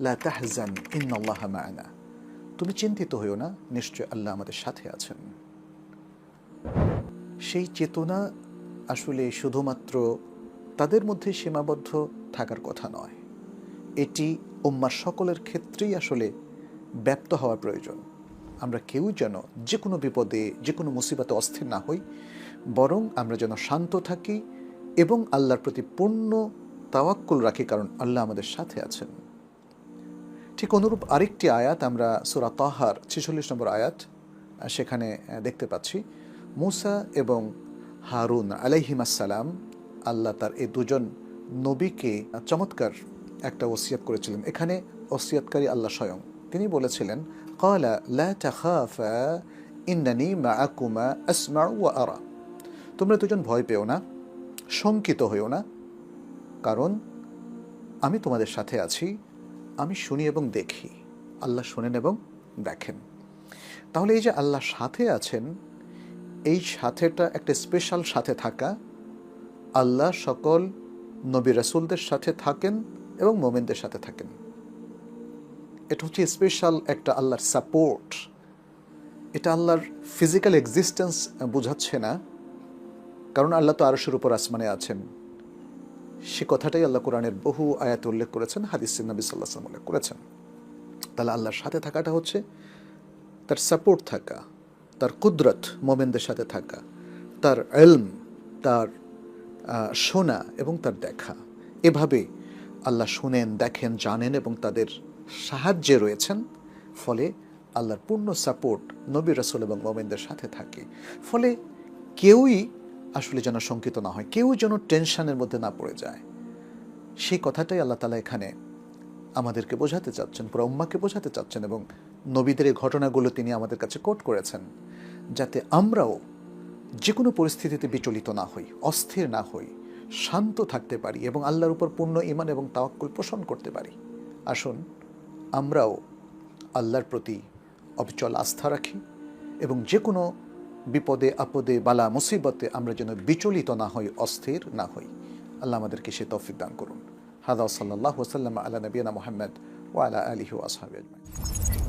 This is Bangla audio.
লা তাহজান ইন্নাল্লাহা মা'ানা, তুমি চিন্তিত হইও না, নিশ্চয় আল্লাহ আমাদের সাথে আছেন। সেই চেতনা আসলে শুধুমাত্র তাদের মধ্যে সীমাবদ্ধ থাকার কথা নয়, এটি উম্মার সকলের ক্ষেত্রেই আসলে ব্যপ্ত হওয়া প্রয়োজন। আমরা কেউ যেন যে কোনো বিপদে, যে কোনো মুসিবতে অস্থির না হই, বরং আমরা যেন শান্ত থাকি এবং আল্লাহর প্রতি পূর্ণ তাওয়াক্কুল রাখি, কারণ আল্লাহ আমাদের সাথে আছেন। ঠিক অনুরূপ আরেকটি আয়াত আমরা সূরা তাহার 46 নম্বর আয়াত, সেখানে দেখতে পাচ্ছি মূসা এবং হারুন আলাইহিমাসসালাম, আল্লাহ তার এই দুজন নবীকে চমৎকার একটা ওসিয়ত করেছিলেন। এখানে ওসিয়তকারী আল্লাহ স্বয়ং, তিনি বলেছিলেন ক্বালা লা তাখাফা ইন্নানি মাআকুমা আসমাউ ওয়া আরা, তোমরা দুজন ভয় পেও না, শঙ্কিত হইও না, কারণ আমি তোমাদের সাথে আছি, আমি শুনি এবং দেখি। আল্লাহ শোনেন এবং দেখেন। তাহলে এই যে আল্লাহ সাথে আছেন, এই সাথেটা একটা স্পেশাল সাথে থাকা। আল্লাহ সকল নবী রাসূলদের সাথে থাকেন এবং মুমিনদের সাথে থাকেন। এটা হচ্ছে স্পেশাল একটা আল্লাহর সাপোর্ট। এটা আল্লাহর ফিজিক্যাল এক্সিস্টেন্স বোঝাচ্ছে না, কারণ আল্লাহ তো আরশের উপর আসমানে আছেন। সে কথাটাই আল্লাহ কোরআনের বহু আয়াতে উল্লেখ করেছেন, হাদিসে নবী সাল্লাল্লাহু আলাইহি ওয়াসাল্লাম উল্লেখ করেছেন। তাহলে আল্লাহর সাথে থাকাটা হচ্ছে তার সাপোর্ট থাকা, তার কুদরত মোমেনদের সাথে থাকা, তার ইলম, তার শোনা এবং তার দেখা। এভাবে আল্লাহ শুনেন, দেখেন, জানেন এবং তাদের সাহায্যে রয়েছেন। ফলে আল্লাহর পূর্ণ সাপোর্ট নবী রাসূল এবং মোমেনদের সাথে থাকে। ফলে কেউই আসলে যেন শঙ্কিত না হয়, কেউ যেন টেনশনের মধ্যে না পড়ে যায়। সেই কথাটাই আল্লাহ তাআলা এখানে আমাদেরকে বোঝাতে চাচ্ছেন, পুরো উম্মাহকে বোঝাতে চাচ্ছেন, এবং নবীদের এই ঘটনাগুলো তিনি আমাদের কাছে কোট করেছেন, যাতে আমরাও যে কোনো পরিস্থিতিতে বিচলিত না হই, অস্থির না হই, শান্ত থাকতে পারি এবং আল্লাহর উপর পূর্ণ ঈমান এবং তাওয়াক্কুল পোষণ করতে পারি। আসুন আমরাও আল্লাহর প্রতি অবিচল আস্থা রাখি এবং যে কোনো বিপদে আপদে বালা মুসিবতে আমরা যেন বিচলিত না হই, অস্থির না হই। আল্লাহ আমাদেরকে সে তৌফিক দান করুন। হাদা সাল্লাল্লাহু ওয়া সাল্লাম আলা নবিয়িনা মুহাম্মদ ওয়া আলা আলিহি ওয়া আসহাবিহি আজমাইন।